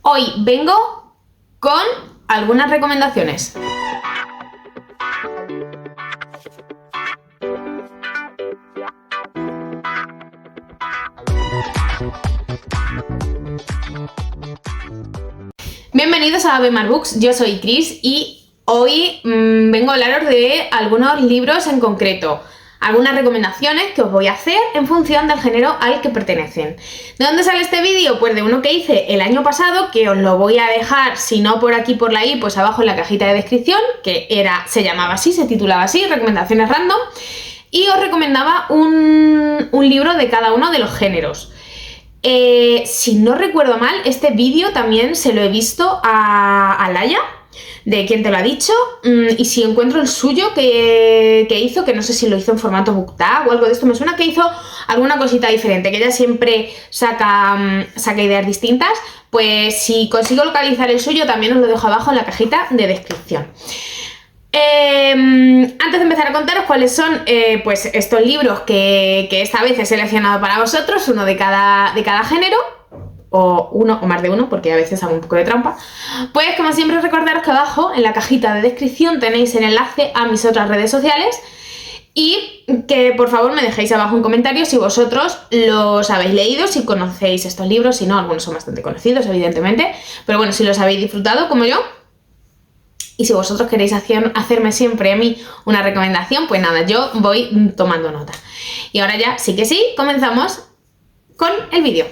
Hoy vengo con algunas recomendaciones. Bienvenidos a Bemar Books, yo soy Chris y hoy vengo a hablaros de algunos libros en concreto, algunas recomendaciones que os voy a hacer en función del género al que pertenecen. ¿De dónde sale este vídeo? Pues de uno que hice el año pasado, que os lo voy a dejar, si no por aquí por ahí, pues abajo en la cajita de descripción, se llamaba así, se titulaba así, Recomendaciones Random, y os recomendaba un libro de cada uno de los géneros. Si no recuerdo mal, este vídeo también se lo he visto a Laia, de Quien te lo ha dicho, y si encuentro el suyo que hizo, que no sé si lo hizo en formato BookTag o algo de esto, me suena que hizo alguna cosita diferente, que ella siempre saca ideas distintas, pues si consigo localizar el suyo también os lo dejo abajo en la cajita de descripción. Antes de empezar a contaros cuáles son pues estos libros que esta vez he seleccionado para vosotros, uno de cada género, o uno o más de uno, porque a veces hago un poco de trampa, pues como siempre recordaros que abajo en la cajita de descripción tenéis el enlace a mis otras redes sociales y que por favor me dejéis abajo en comentarios si vosotros los habéis leído, si conocéis estos libros, si no, algunos son bastante conocidos evidentemente, pero bueno, si los habéis disfrutado como yo. Y si vosotros queréis hacerme siempre a mí una recomendación, pues nada, yo voy tomando nota. Y ahora ya, sí que sí, comenzamos con el vídeo.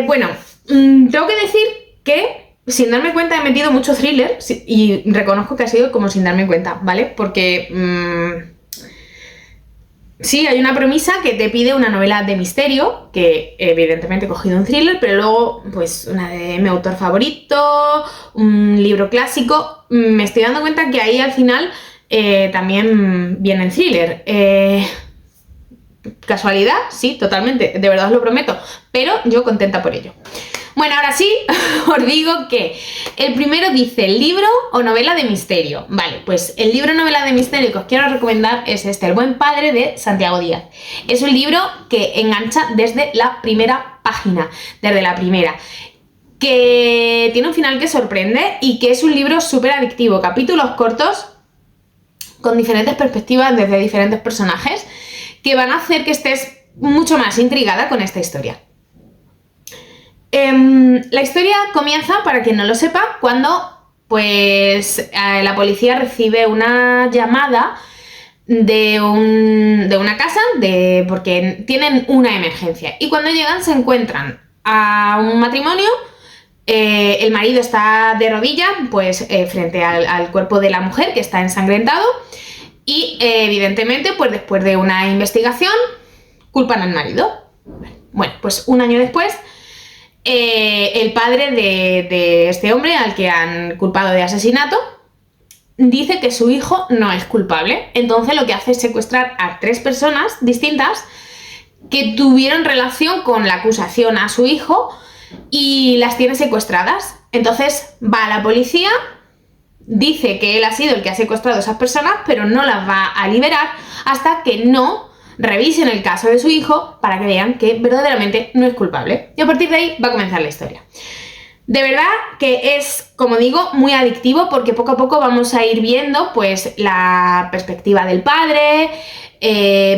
Bueno, tengo que decir que sin darme cuenta he metido mucho thriller y reconozco que ha sido como sin darme cuenta, ¿vale? Porque sí, hay una premisa que te pide una novela de misterio, que evidentemente he cogido un thriller, pero luego pues una de mi autor favorito, un libro clásico. Me estoy dando cuenta que ahí al final también viene el thriller. ¿Casualidad? Sí, totalmente, de verdad os lo prometo, pero yo contenta por ello. Bueno, ahora sí, os digo que el primero dice libro o novela de misterio. Vale, pues el libro o novela de misterio que os quiero recomendar es este, El buen padre, de Santiago Díaz. Es un libro que engancha desde la primera página, desde la primera, que tiene un final que sorprende y que es un libro súper adictivo, capítulos cortos con diferentes perspectivas desde diferentes personajes que van a hacer que estés mucho más intrigada con esta historia. La historia comienza, para quien no lo sepa, cuando pues la policía recibe una llamada de una casa porque tienen una emergencia. Y cuando llegan se encuentran a un matrimonio. El marido está de rodillas pues, frente al cuerpo de la mujer, que está ensangrentado. Y evidentemente, pues después de una investigación, culpan al marido. Bueno, pues un año después, el padre de este hombre al que han culpado de asesinato dice que su hijo no es culpable. Entonces lo que hace es secuestrar a 3 personas distintas que tuvieron relación con la acusación a su hijo y las tiene secuestradas. Entonces va a la policía, dice que él ha sido el que ha secuestrado a esas personas, pero no las va a liberar hasta que no revisen el caso de su hijo para que vean que verdaderamente no es culpable. Y a partir de ahí va a comenzar la historia. De verdad que es, como digo, muy adictivo porque poco a poco vamos a ir viendo pues la perspectiva del padre,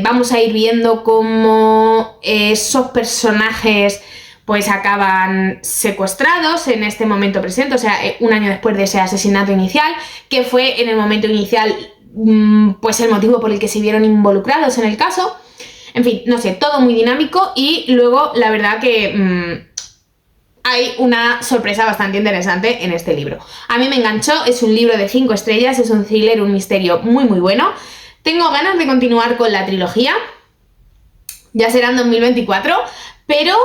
vamos a ir viendo cómo esos personajes pues acaban secuestrados en este momento presente, o sea, un año después de ese asesinato inicial, que fue en el momento inicial pues el motivo por el que se vieron involucrados en el caso. En fin, no sé, todo muy dinámico y luego la verdad que hay una sorpresa bastante interesante en este libro. A mí me enganchó, es un libro de 5 estrellas, es un thriller, un misterio muy muy bueno. Tengo ganas de continuar con la trilogía, ya será en 2024, pero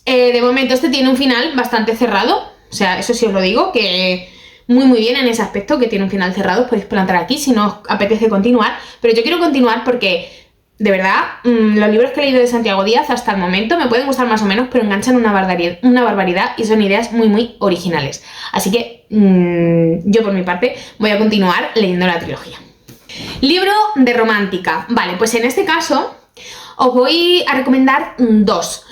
de momento este tiene un final bastante cerrado, o sea, eso sí os lo digo, que muy muy bien en ese aspecto, que tiene un final cerrado, os podéis plantar aquí si no os apetece continuar, pero yo quiero continuar porque, de verdad, los libros que he leído de Santiago Díaz hasta el momento me pueden gustar más o menos, pero enganchan una barbaridad y son ideas muy muy originales, así que yo por mi parte voy a continuar leyendo la trilogía. Libro de romántica, vale, pues en este caso os voy a recomendar 2.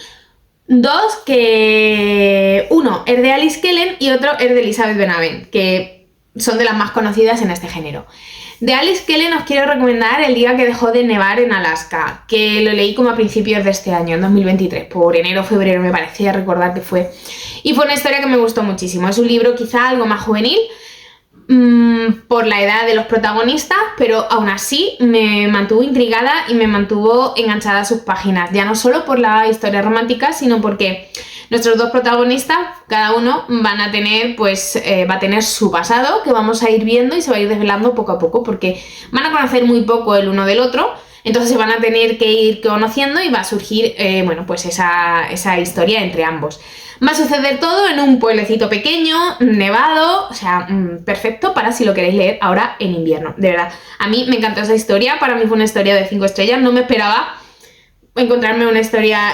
Dos, que uno es de Alice Kellen y otro es de Elizabeth Benavent, que son de las más conocidas en este género. De Alice Kellen os quiero recomendar El día que dejó de nevar en Alaska, que lo leí como a principios de este año, en 2023, por enero o febrero me parecía recordar que fue. Y fue una historia que me gustó muchísimo. Es un libro quizá algo más juvenil, por la edad de los protagonistas, pero aún así me mantuvo intrigada y me mantuvo enganchada a sus páginas, ya no solo por la historia romántica, sino porque nuestros dos protagonistas, cada uno van a tener, pues, va a tener su pasado, que vamos a ir viendo y se va a ir desvelando poco a poco, porque van a conocer muy poco el uno del otro, entonces se van a tener que ir conociendo y va a surgir, bueno, pues esa historia entre ambos. Va a suceder todo en un pueblecito pequeño, nevado, o sea, perfecto para si lo queréis leer ahora en invierno, de verdad. A mí me encantó esa historia, para mí fue una historia de 5 estrellas, no me esperaba encontrarme una historia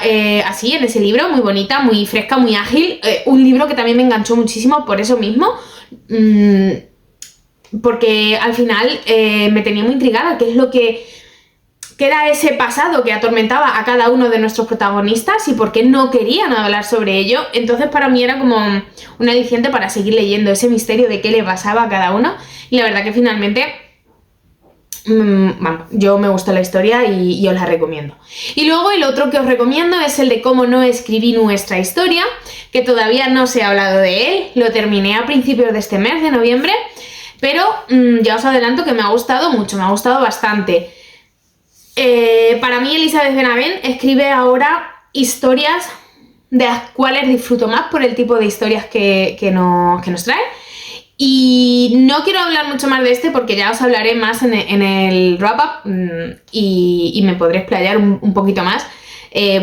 así en ese libro, muy bonita, muy fresca, muy ágil, un libro que también me enganchó muchísimo por eso mismo, porque al final me tenía muy intrigada, qué es lo que era ese pasado que atormentaba a cada uno de nuestros protagonistas y por qué no querían hablar sobre ello. Entonces para mí era como un aliciente para seguir leyendo ese misterio de qué le pasaba a cada uno, y la verdad que finalmente yo me gustó la historia y os la recomiendo. Y luego el otro que os recomiendo es el de Cómo no escribí nuestra historia, que todavía no se ha hablado de él, lo terminé a principios de este mes de noviembre, pero ya os adelanto que me ha gustado mucho, me ha gustado bastante. Para mí Elizabeth Benavent escribe ahora historias de las cuales disfruto más por el tipo de historias que nos trae. Y no quiero hablar mucho más de este porque ya os hablaré más en el wrap-up y me podré explayar un poquito más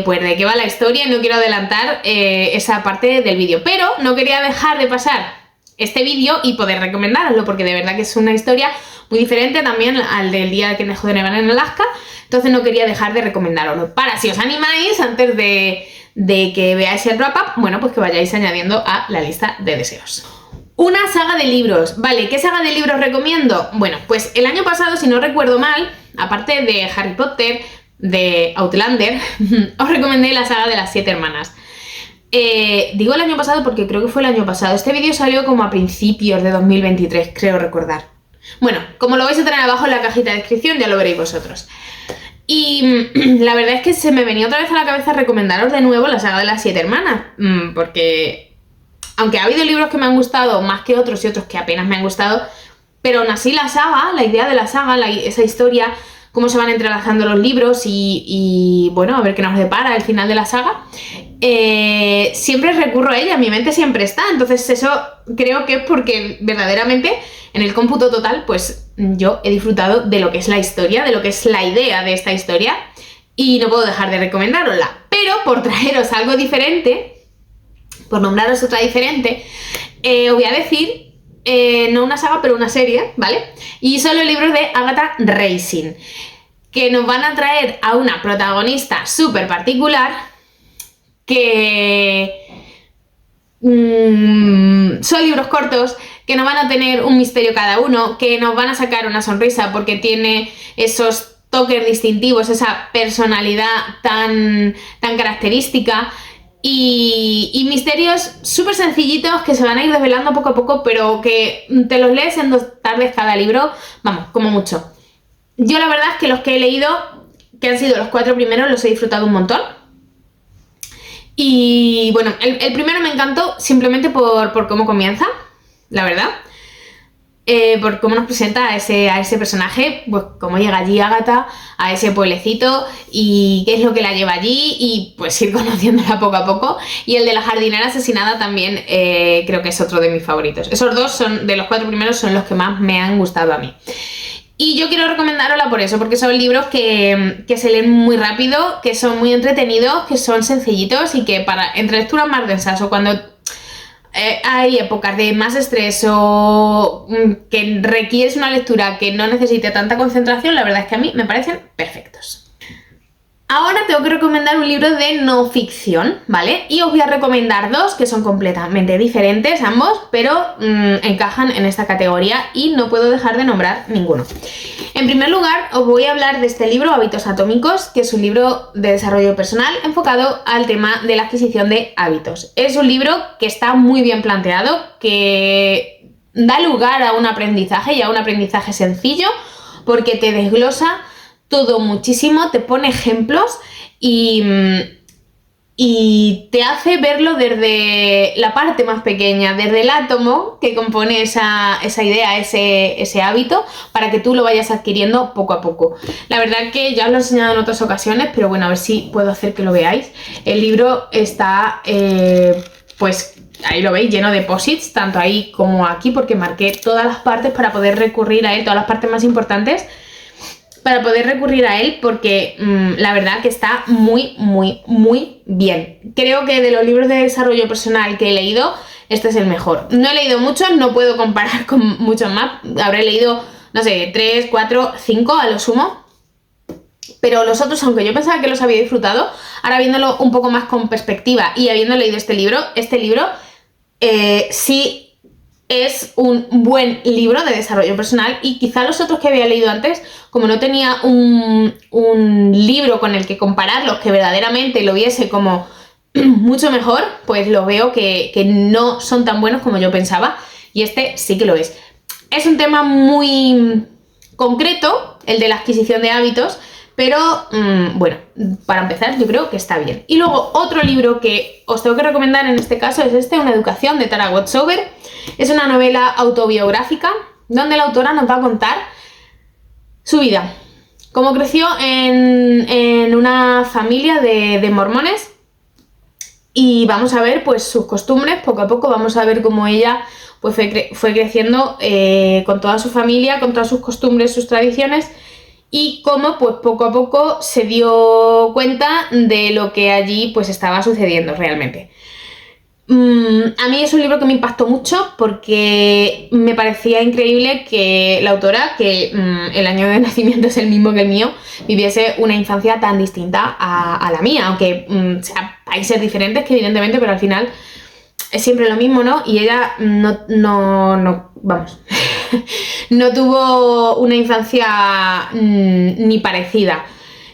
pues de qué va la historia. No quiero adelantar esa parte del vídeo, pero no quería dejar de pasar este vídeo y poder recomendároslo porque de verdad que es una historia muy diferente también al del día que dejó de nevar en Alaska, entonces no quería dejar de recomendároslo para, si os animáis, antes de que veáis el wrap-up, bueno, pues que vayáis añadiendo a la lista de deseos. Una saga de libros, ¿vale? ¿Qué saga de libros recomiendo? Bueno, pues el año pasado, si no recuerdo mal, aparte de Harry Potter, de Outlander, os recomendé la saga de las 7 hermanas. Digo el año pasado porque creo que fue el año pasado. Este vídeo salió como a principios de 2023, creo recordar. Bueno, como lo vais a tener abajo en la cajita de descripción, ya lo veréis vosotros. Y la verdad es que se me venía otra vez a la cabeza recomendaros de nuevo la saga de las 7 hermanas, porque aunque ha habido libros que me han gustado más que otros y otros que apenas me han gustado, pero aún así la saga, la idea de la saga, esa historia, cómo se van entrelazando los libros y bueno, a ver qué nos depara el final de la saga, siempre recurro a ella, mi mente siempre está, entonces eso creo que es porque verdaderamente en el cómputo total pues yo he disfrutado de lo que es la historia, de lo que es la idea de esta historia y no puedo dejar de recomendárosla, pero por traeros algo diferente, por nombraros otra diferente, os voy a decir, no una saga, pero una serie, ¿vale? Y son los libros de Agatha Racing, que nos van a traer a una protagonista súper particular, que son libros cortos, que nos van a tener un misterio cada uno, que nos van a sacar una sonrisa porque tiene esos toques distintivos, esa personalidad tan característica. Y misterios súper sencillitos que se van a ir desvelando poco a poco, pero que te los lees en 2 tardes cada libro, vamos, como mucho. Yo la verdad es que los que he leído, que han sido los 4 primeros, los he disfrutado un montón. Y bueno, el primero me encantó simplemente por cómo comienza, la verdad. Por cómo nos presenta a ese personaje, pues cómo llega allí Agatha, a ese pueblecito y qué es lo que la lleva allí y pues ir conociéndola poco a poco. Y el de la jardinera asesinada también creo que es otro de mis favoritos. Esos dos son, de los 4 primeros, son los que más me han gustado a mí. Y yo quiero recomendárosla por eso, porque son libros que se leen muy rápido, que son muy entretenidos, que son sencillitos y que para entre lecturas más densas o cuando hay épocas de más estrés o que requieres una lectura que no necesite tanta concentración, la verdad es que a mí me parecen perfectos. Ahora tengo que recomendar un libro de no ficción, ¿vale? Y os voy a recomendar dos que son completamente diferentes ambos, pero encajan en esta categoría y no puedo dejar de nombrar ninguno. En primer lugar, os voy a hablar de este libro, Hábitos Atómicos, que es un libro de desarrollo personal enfocado al tema de la adquisición de hábitos. Es un libro que está muy bien planteado, que da lugar a un aprendizaje y a un aprendizaje sencillo, porque te desglosa todo muchísimo, te pone ejemplos y te hace verlo desde la parte más pequeña, desde el átomo que compone esa idea, ese hábito, para que tú lo vayas adquiriendo poco a poco. La verdad que ya os lo he enseñado en otras ocasiones, pero bueno, a ver si puedo hacer que lo veáis. El libro está, pues ahí lo veis, lleno de posits, tanto ahí como aquí, porque marqué todas las partes para poder recurrir a él, todas las partes más importantes, para poder recurrir a él, porque la verdad que está muy, muy, muy bien. Creo que de los libros de desarrollo personal que he leído, este es el mejor. No he leído muchos, no puedo comparar con muchos más. Habré leído, no sé, 3, 4, 5 a lo sumo. Pero los otros, aunque yo pensaba que los había disfrutado, ahora viéndolo un poco más con perspectiva y habiendo leído este libro sí es un buen libro de desarrollo personal, y quizá los otros que había leído antes, como no tenía un libro con el que compararlos que verdaderamente lo viese como mucho mejor, pues lo veo que no son tan buenos como yo pensaba, y este sí que lo es. Es un tema muy concreto, el de la adquisición de hábitos, pero bueno, para empezar yo creo que está bien. Y luego otro libro que os tengo que recomendar en este caso es este, Una educación, de Tara Westover. Es una novela autobiográfica donde la autora nos va a contar su vida, cómo creció en una familia de mormones, y vamos a ver pues sus costumbres poco a poco. Vamos a ver cómo ella pues fue creciendo con toda su familia, con todas sus costumbres, sus tradiciones, y cómo pues poco a poco se dio cuenta de lo que allí pues estaba sucediendo realmente. A mí es un libro que me impactó mucho porque me parecía increíble que la autora, que el año de nacimiento es el mismo que el mío, viviese una infancia tan distinta a la mía, aunque sea países diferentes, que evidentemente, pero al final es siempre lo mismo, ¿no? Y ella vamos, no tuvo una infancia ni parecida.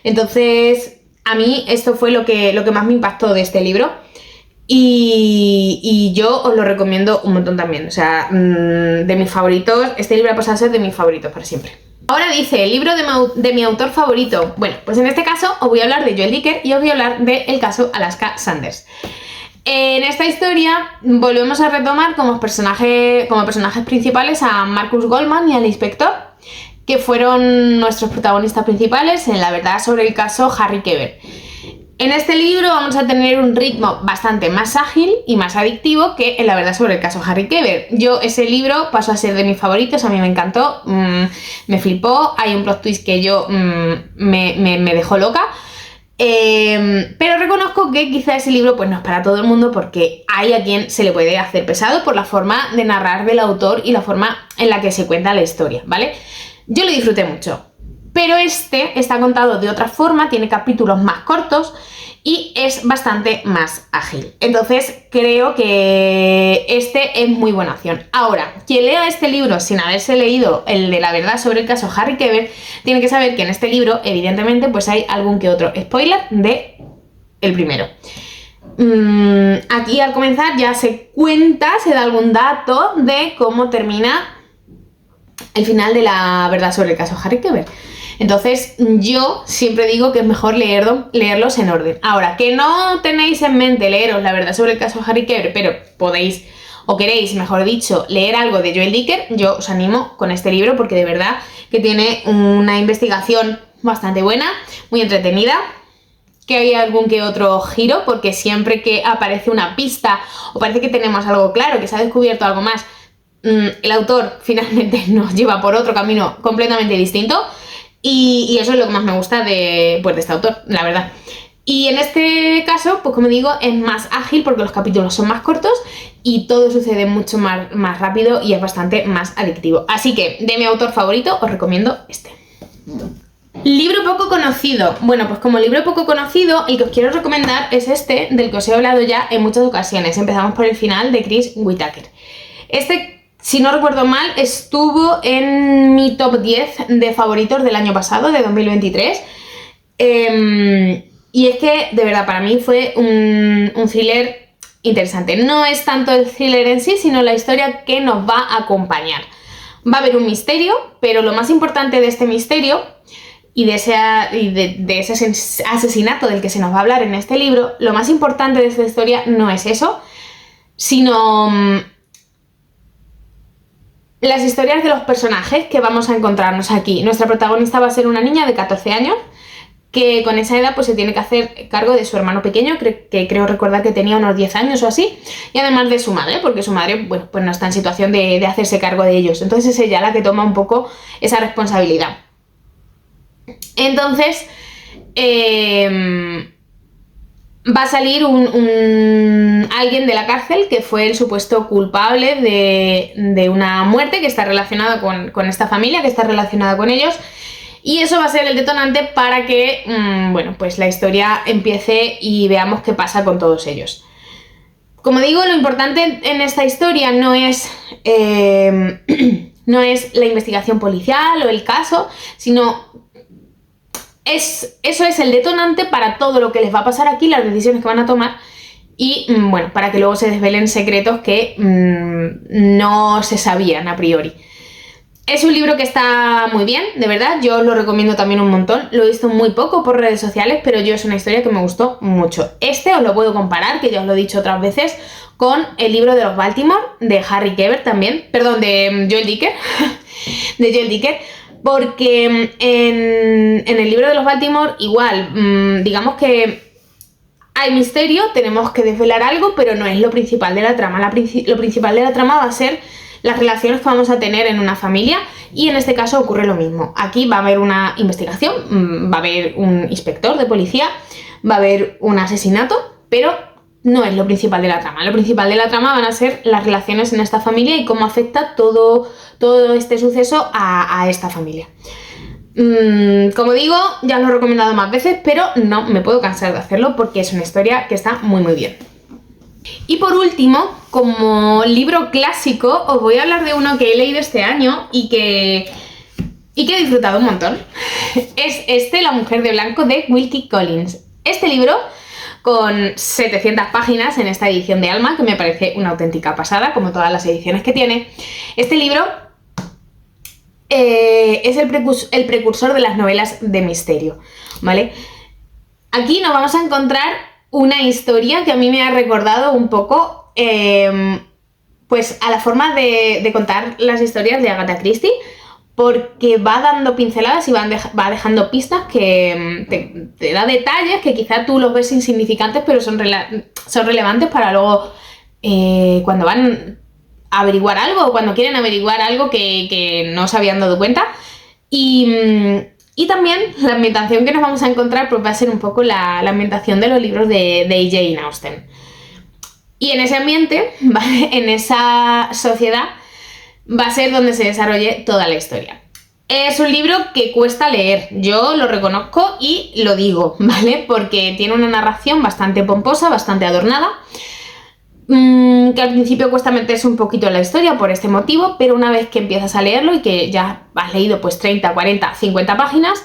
Entonces, a mí esto fue lo que más me impactó de este libro. Y yo os lo recomiendo un montón también. O sea, de mis favoritos, este libro ha pasado a ser de mis favoritos para siempre. Ahora dice, el libro de mi autor favorito. Bueno, pues en este caso os voy a hablar de Joel Dicker y os voy a hablar del caso Alaska Sanders. En esta historia volvemos a retomar como personajes principales a Marcus Goldman y al inspector, que fueron nuestros protagonistas principales en La verdad sobre el caso Harry Keber. En este libro vamos a tener un ritmo bastante más ágil y más adictivo que en La verdad sobre el caso Harry Keber. Yo ese libro pasó a ser de mis favoritos, a mí me encantó, me flipó, hay un plot twist que yo me dejó loca. Pero reconozco que quizá ese libro pues no es para todo el mundo, porque hay a quien se le puede hacer pesado por la forma de narrar del autor y la forma en la que se cuenta la historia, ¿vale? Yo lo disfruté mucho, pero este está contado de otra forma, tiene capítulos más cortos y es bastante más ágil. Entonces creo que este es muy buena opción. Ahora, quien lea este libro sin haberse leído el de La verdad sobre el caso Harry Keber, tiene que saber que en este libro, evidentemente, pues hay algún que otro spoiler de el primero. Aquí al comenzar ya se da algún dato de cómo termina el final de La verdad sobre el caso Harry Keber. Entonces yo siempre digo que es mejor leerlos en orden. Ahora, que no tenéis en mente leeros La verdad sobre el caso Harry Keber, pero podéis, o queréis, mejor dicho, leer algo de Joel Dicker, yo os animo con este libro, porque de verdad que tiene una investigación bastante buena, muy entretenida, que hay algún que otro giro, porque siempre que aparece una pista o parece que tenemos algo claro, que se ha descubierto algo más, el autor finalmente nos lleva por otro camino completamente distinto. Y eso es lo que más me gusta de este autor, la verdad. Y en este caso, pues como digo, es más ágil porque los capítulos son más cortos y todo sucede mucho más rápido y es bastante más adictivo. Así que, de mi autor favorito, os recomiendo este. Libro poco conocido. Bueno, pues como libro poco conocido, el que os quiero recomendar es este, del que os he hablado ya en muchas ocasiones. Empezamos por el final, de Chris Whittaker. Este, si no recuerdo mal, estuvo en mi top 10 de favoritos del año pasado, de 2023. Y es que, de verdad, para mí fue un thriller interesante. No es tanto el thriller en sí, sino la historia que nos va a acompañar. Va a haber un misterio, pero lo más importante de este misterio y de ese asesinato del que se nos va a hablar en este libro, lo más importante de esta historia no es eso, sino las historias de los personajes que vamos a encontrarnos aquí. Nuestra protagonista va a ser una niña de 14 años que con esa edad pues se tiene que hacer cargo de su hermano pequeño, que creo recordar que tenía unos 10 años o así, y además de su madre, porque su madre, bueno, pues no está en situación de hacerse cargo de ellos. Entonces es ella la que toma un poco esa responsabilidad. Entonces, va a salir alguien de la cárcel que fue el supuesto culpable de una muerte que está relacionada con esta familia, que está relacionada con ellos. Y eso va a ser el detonante para que, bueno, pues la historia empiece y veamos qué pasa con todos ellos. Como digo, lo importante en esta historia no es la investigación policial o el caso, sino eso es el detonante para todo lo que les va a pasar aquí, las decisiones que van a tomar y, bueno, para que luego se desvelen secretos que no se sabían a priori. Es un libro que está muy bien, de verdad, yo os lo recomiendo también un montón. Lo he visto muy poco por redes sociales, pero es una historia que me gustó mucho. Este os lo puedo comparar, que ya os lo he dicho otras veces, con el libro de los Baltimore, de Harry Keber también, perdón, de Joel Dicker, de Joel Dicker, porque en el libro de los Baltimore igual, digamos que hay misterio, tenemos que desvelar algo, pero no es lo principal de la trama. Lo principal de la trama va a ser las relaciones que vamos a tener en una familia y en este caso ocurre lo mismo. Aquí va a haber una investigación, va a haber un inspector de policía, va a haber un asesinato, pero no es lo principal de la trama. Lo principal de la trama van a ser las relaciones en esta familia y cómo afecta todo este suceso a esta familia. Como digo, ya os lo he recomendado más veces, pero no me puedo cansar de hacerlo porque es una historia que está muy muy bien. Y por último, como libro clásico, os voy a hablar de uno que he leído este año y que he disfrutado un montón. Es La mujer de blanco, de Wilkie Collins. Este libro, con 700 páginas en esta edición de Alma, que me parece una auténtica pasada, como todas las ediciones que tiene. Este libro es el precursor de las novelas de misterio, ¿vale? Aquí nos vamos a encontrar una historia que a mí me ha recordado un poco pues a la forma de contar las historias de Agatha Christie, porque va dando pinceladas y va dejando pistas que te da detalles que quizá tú los ves insignificantes, pero son relevantes para luego cuando van a averiguar algo o cuando quieren averiguar algo que no se habían dado cuenta. Y también la ambientación que nos vamos a encontrar pues va a ser un poco la ambientación de los libros de Jane Austen. Y en ese ambiente, ¿vale? En esa sociedad, va a ser donde se desarrolle toda la historia. Es un libro que cuesta leer, yo lo reconozco y lo digo, ¿vale? Porque tiene una narración bastante pomposa, bastante adornada, que al principio cuesta meterse un poquito en la historia por este motivo, pero una vez que empiezas a leerlo y que ya has leído pues 30, 40, 50 páginas,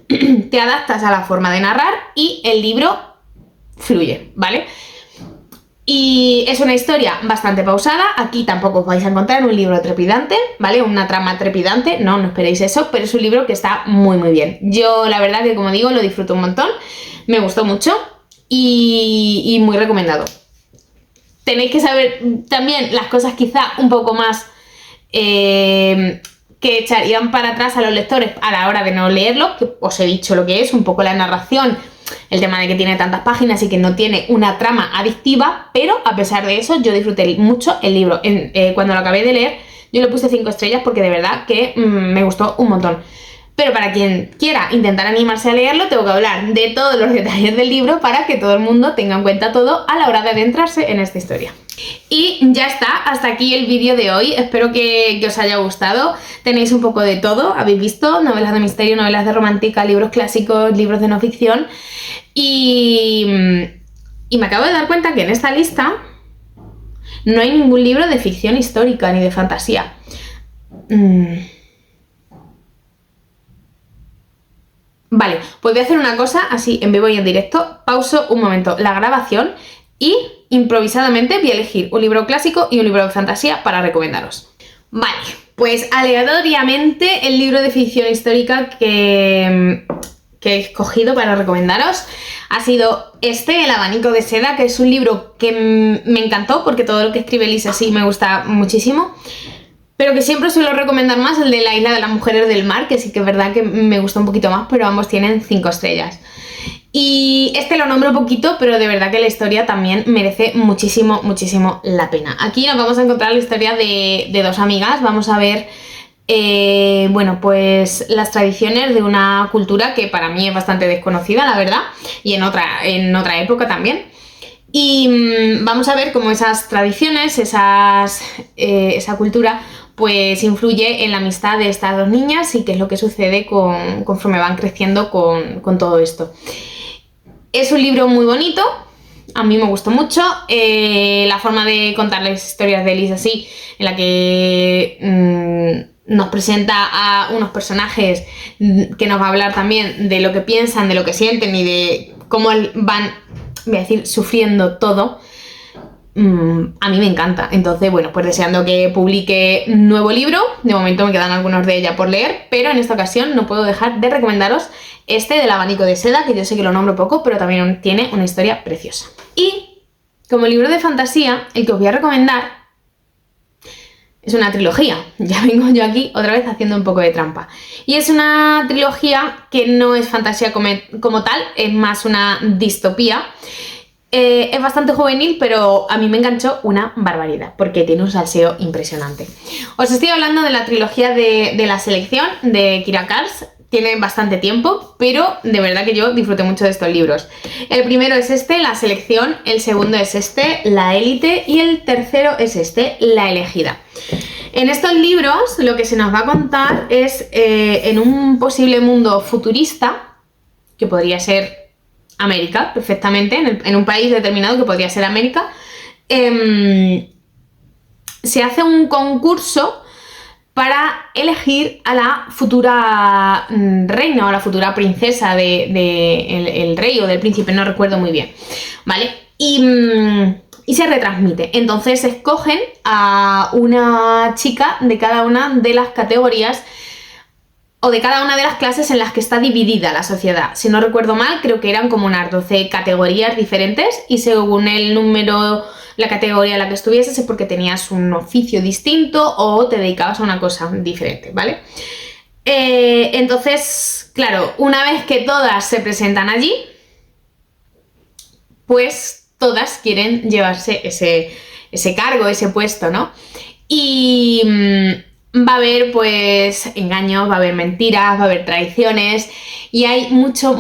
te adaptas a la forma de narrar y el libro fluye, ¿vale? Y es una historia bastante pausada, aquí tampoco os vais a encontrar un libro trepidante, ¿vale? Una trama trepidante, no esperéis eso, pero es un libro que está muy muy bien. Yo la verdad que, como digo, lo disfruto un montón, me gustó mucho y muy recomendado. Tenéis que saber también las cosas quizá un poco más que echarían para atrás a los lectores a la hora de no leerlo, que os he dicho lo que es, un poco la narración, el tema de que tiene tantas páginas y que no tiene una trama adictiva, pero a pesar de eso yo disfruté mucho el libro. Cuando lo acabé de leer yo le puse 5 estrellas porque de verdad que me gustó un montón. Pero para quien quiera intentar animarse a leerlo, tengo que hablar de todos los detalles del libro para que todo el mundo tenga en cuenta todo a la hora de adentrarse en esta historia. Y ya está, hasta aquí el vídeo de hoy. Espero que os haya gustado. Tenéis un poco de todo, habéis visto novelas de misterio, novelas de romántica, libros clásicos, libros de no ficción. Y me acabo de dar cuenta que en esta lista no hay ningún libro de ficción histórica ni de fantasía. Vale, pues voy a hacer una cosa así en vivo y en directo. Pauso un momento la grabación y improvisadamente voy a elegir un libro clásico y un libro de fantasía para recomendaros. Vale, pues aleatoriamente el libro de ficción histórica que he escogido para recomendaros ha sido El abanico de seda, que es un libro que me encantó porque todo lo que escribe Lisa sí me gusta muchísimo. Pero que siempre suelo recomendar más el de La isla de las mujeres del mar, que sí que es verdad que me gusta un poquito más, pero ambos tienen 5 estrellas. Y lo nombro poquito, pero de verdad que la historia también merece muchísimo, muchísimo la pena. Aquí nos vamos a encontrar la historia de dos amigas. Vamos a ver, bueno, pues las tradiciones de una cultura que para mí es bastante desconocida, la verdad, y en otra época también. Y vamos a ver cómo esas tradiciones, esa cultura, pues influye en la amistad de estas dos niñas y qué es lo que sucede conforme van creciendo con todo esto. Es un libro muy bonito, a mí me gustó mucho. La forma de contar las historias de Lisa así, en la que nos presenta a unos personajes que nos va a hablar también de lo que piensan, de lo que sienten y de cómo van, voy a decir, sufriendo todo. A mí me encanta. Entonces, bueno, pues deseando que publique un nuevo libro. De momento me quedan algunos de ella por leer, pero en esta ocasión no puedo dejar de recomendaros del abanico de seda, que yo sé que lo nombro poco, pero también tiene una historia preciosa. Y como libro de fantasía, el que os voy a recomendar es una trilogía. Ya vengo yo aquí otra vez haciendo un poco de trampa. Y es una trilogía que no es fantasía como tal, es más una distopía. Es bastante juvenil, pero a mí me enganchó una barbaridad, porque tiene un salseo impresionante. Os estoy hablando de la trilogía de La selección, de Kiera Cass. Tiene bastante tiempo, pero de verdad que yo disfruté mucho de estos libros. El primero es La selección, el segundo es La élite, y el tercero es La elegida. En estos libros lo que se nos va a contar es en un posible mundo futurista, que podría ser América, perfectamente, en un país determinado que podría ser América, se hace un concurso para elegir a la futura reina o a la futura princesa el rey o del príncipe, no recuerdo muy bien, ¿vale? Y se retransmite. Entonces escogen a una chica de cada una de las categorías o de cada una de las clases en las que está dividida la sociedad. Si no recuerdo mal, creo que eran como unas 12 categorías diferentes y según el número, la categoría en la que estuvieses es porque tenías un oficio distinto o te dedicabas a una cosa diferente, ¿vale? Entonces, claro, una vez que todas se presentan allí, pues todas quieren llevarse ese cargo, ese puesto, ¿no? Y va a haber pues engaños, va a haber mentiras, va a haber traiciones y hay mucho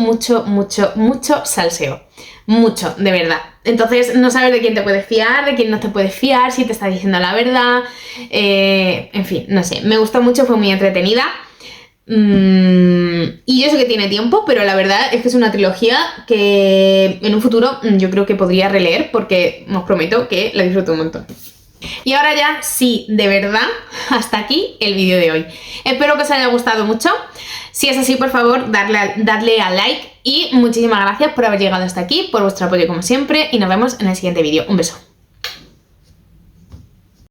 salseo. Mucho, de verdad. Entonces no sabes de quién te puedes fiar, de quién no te puedes fiar, si te está diciendo la verdad. En fin, no sé, me gustó mucho, fue muy entretenida. Y yo sé que tiene tiempo, pero la verdad es que es una trilogía que en un futuro yo creo que podría releer porque os prometo que la disfruto un montón. Y ahora ya, sí, de verdad, hasta aquí el vídeo de hoy. Espero que os haya gustado mucho. Si es así, por favor, dadle a like y muchísimas gracias por haber llegado hasta aquí, por vuestro apoyo como siempre y nos vemos en el siguiente vídeo. Un beso.